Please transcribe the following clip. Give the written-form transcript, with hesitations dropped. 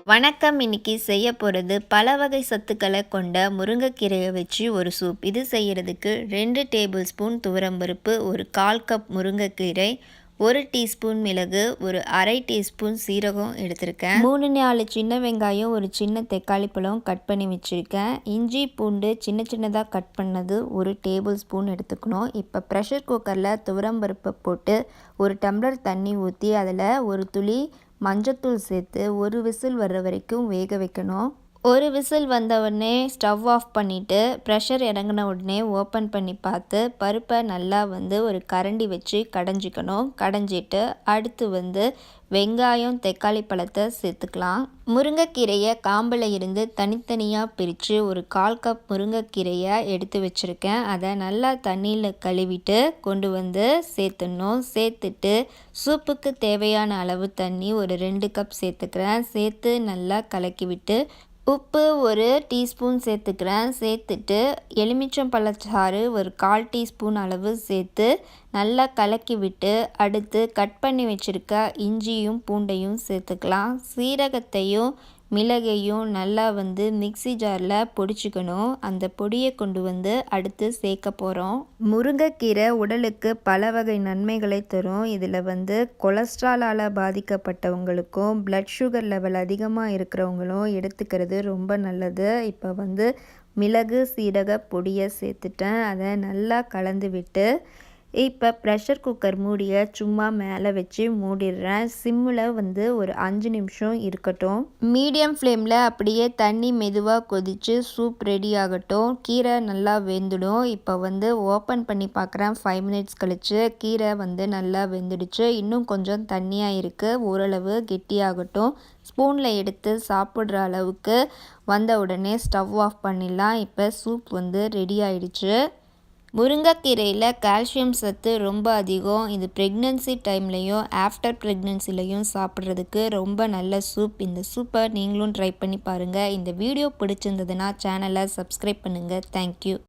வணக்கம். இன்னைக்கு செய்ய போகிறது பல வகை சத்துக்களை கொண்ட முருங்கைக்கீரையை வச்சு ஒரு சூப். இது செய்கிறதுக்கு 2 டேபிள் ஸ்பூன் துவரம்பருப்பு, ஒரு 1/4 கப் முருங்கைக்கீரை, 1 டீஸ்பூன் மிளகு, ஒரு 1/2 டீஸ்பூன் சீரகம் எடுத்திருக்கேன். 3-4 சின்ன வெங்காயம், ஒரு சின்ன தக்காளி பழம் கட் பண்ணி வச்சுருக்கேன். இஞ்சி பூண்டு சின்ன சின்னதாக கட் பண்ணது 1 டேபிள் ஸ்பூன் எடுத்துக்கணும். இப்போ ப்ரெஷர் குக்கரில் துவரம்பருப்பை போட்டு 1 டம்ளர் தண்ணி ஊற்றி அதில் ஒரு துளி மஞ்சத்தூள் சேர்த்து 1 விசில் வர்ற வரைக்கும் வேக வைக்கணும். 1 விசில் வந்த உடனே ஸ்டவ் ஆஃப் பண்ணிவிட்டு ப்ரெஷர் இறங்கின உடனே ஓப்பன் பண்ணி பார்த்து பருப்பை நல்லா ஒரு கரண்டி வச்சு கடைஞ்சிக்கணும். கடைஞ்சிட்டு அடுத்து வெங்காயம் தக்காளி பழத்தை சேர்த்துக்கலாம். முருங்கைக்கீரையை காம்பில் இருந்து தனித்தனியாக பிரித்து ஒரு 1/4 கப் முருங்கைக்கீரையை எடுத்து வச்சுருக்கேன். அதை நல்லா தண்ணியில் கழுவிட்டு கொண்டு சேர்த்துடணும். சேர்த்துட்டு சூப்புக்கு தேவையான அளவு தண்ணி ஒரு 2 கப் சேர்த்துக்கிறேன். சேர்த்து நல்லா கலக்கி விட்டு உப்பு 1 டீஸ்பூன் சேர்த்துக்கிறேன். சேர்த்துட்டு எலுமிச்சம் பழச்சாறு ஒரு 1/4 டீஸ்பூன் அளவு சேர்த்து நல்லா கலக்கி விட்டு அடுத்து கட் பண்ணி வச்சுருக்க இஞ்சியும் பூண்டையும் சேர்த்துக்கலாம். சீரகத்தையும் மிளகையும் நல்லா மிக்ஸி ஜாரில் பொடிச்சுக்கணும். அந்த பொடியை கொண்டு அடுத்து சேர்க்க போகிறோம். முருங்கைக்கீரை உடலுக்கு பல வகை நன்மைகளை தரும். இதில் கொலஸ்ட்ராலால் பாதிக்கப்பட்டவங்களுக்கும் பிளட் சுகர் லெவல் அதிகமாக இருக்கிறவங்களும் எடுத்துக்கிறது ரொம்ப நல்லது. இப்போ மிளகு சீரக பொடியை சேர்த்துட்டேன். அதை நல்லா கலந்து விட்டு இப்போ ப்ரெஷர் குக்கர் மூடியை சும்மா மேலே வச்சு மூடிடுறேன். சிம்மில் ஒரு 5 நிமிஷம் இருக்கட்டும். மீடியம் ஃப்ளேமில் அப்படியே தண்ணி மெதுவாக கொதித்து சூப் ரெடி ஆகட்டும். கீரை நல்லா வெந்துடும். இப்போ ஓப்பன் பண்ணி பார்க்குறேன். 5 மினிட்ஸ் கழித்து கீரை நல்லா வெந்துடுச்சு. இன்னும் கொஞ்சம் தண்ணியாக இருக்குது. ஓரளவு கெட்டியாகட்டும். ஸ்பூனில் எடுத்து சாப்பிட்ற அளவுக்கு வந்த உடனே ஸ்டவ் ஆஃப் பண்ணிடலாம். இப்போ சூப் ரெடி ஆயிடுச்சு. முருங்கைக்கீரையில் கால்சியம் சத்து ரொம்ப அதிகம். இது ப்ரெக்னென்சி டைம்லையும் ஆஃப்டர் ப்ரெக்னென்சிலையும் சாப்பிட்றதுக்கு ரொம்ப நல்ல சூப். இந்த சூப்பை நீங்களும் ட்ரை பண்ணி பாருங்கள். இந்த வீடியோ பிடிச்சிருந்ததுன்னா சேனலை சப்ஸ்கிரைப் பண்ணுங்கள். தேங்க்யூ.